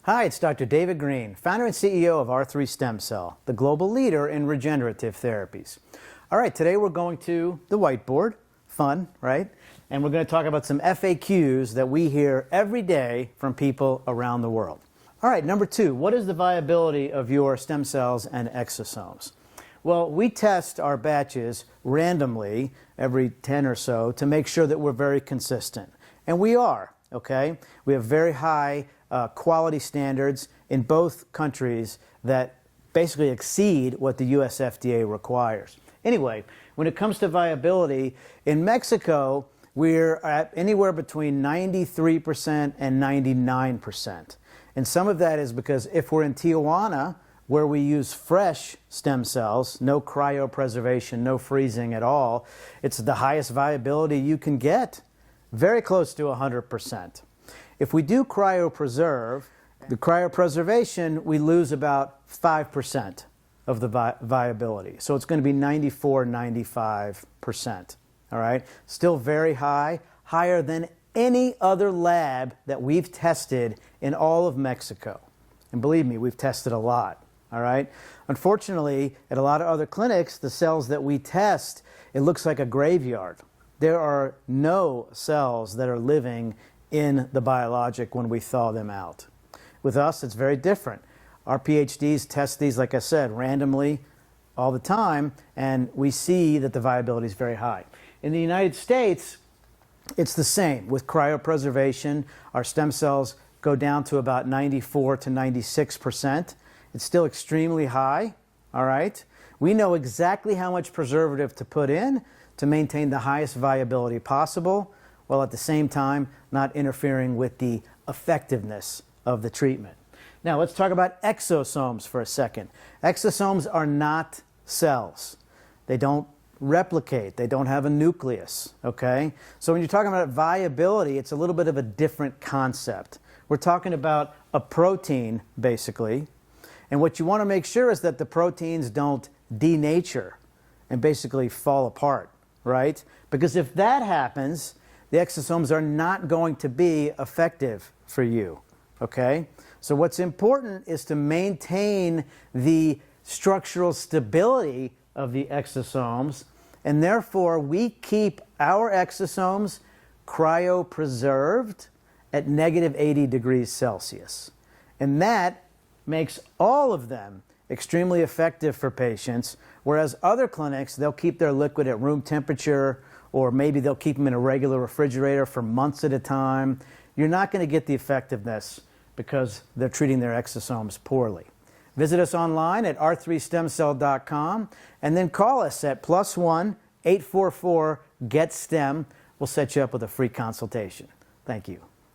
Hi, it's Dr. David Greene, founder and CEO of R3 Stem Cell, the global leader in regenerative therapies. All right, today we're going to the whiteboard. Fun, right? And we're going to talk about some FAQs that we hear every day from people around the world. All right, number 2, what is the viability of your stem cells and exosomes? Well, we test our batches randomly every 10 or so to make sure that we're very consistent. And we are, okay? We have very high quality standards in both countries that basically exceed what the US FDA requires. Anyway, when it comes to viability, in Mexico, we're at anywhere between 93% and 99%. And some of that is because if we're in Tijuana, where we use fresh stem cells, no cryopreservation, no freezing at all, it's the highest viability you can get, very close to 100%. If we do cryopreserve, the cryopreservation, we lose about 5% of the viability. So it's going to be 94, 95%. All right? Still very high, higher than any other lab that we've tested in all of Mexico. And believe me, we've tested a lot. All right? Unfortunately, at a lot of other clinics, the cells that we test, it looks like a graveyard. There are no cells that are living in the biologic when we thaw them out. With us, it's very different. Our PhDs test these, like I said, randomly all the time, and we see that the viability is very high. In the United States, it's the same. With cryopreservation, our stem cells go down to about 94 to 96%. It's still extremely high, all right? We know exactly how much preservative to put in to maintain the highest viability possible, while at the same time not interfering with the effectiveness of the treatment. Now let's talk about exosomes for a second. Exosomes are not cells. They don't replicate. They don't have a nucleus, okay? So when you're talking about viability, it's a little bit of a different concept. We're talking about a protein, basically, and what you want to make sure is that the proteins don't denature and basically fall apart, right? Because if that happens, the exosomes are not going to be effective for you, okay? So what's important is to maintain the structural stability of the exosomes, and therefore we keep our exosomes cryopreserved at negative 80 degrees Celsius. And that makes all of them extremely effective for patients, whereas other clinics, they'll keep their liquid at room temperature, or maybe they'll keep them in a regular refrigerator for months at a time. You're not going to get the effectiveness because they're treating their exosomes poorly. Visit us online at r3stemcell.com and then call us at +1 844 GET STEM. We'll set you up with a free consultation. Thank you.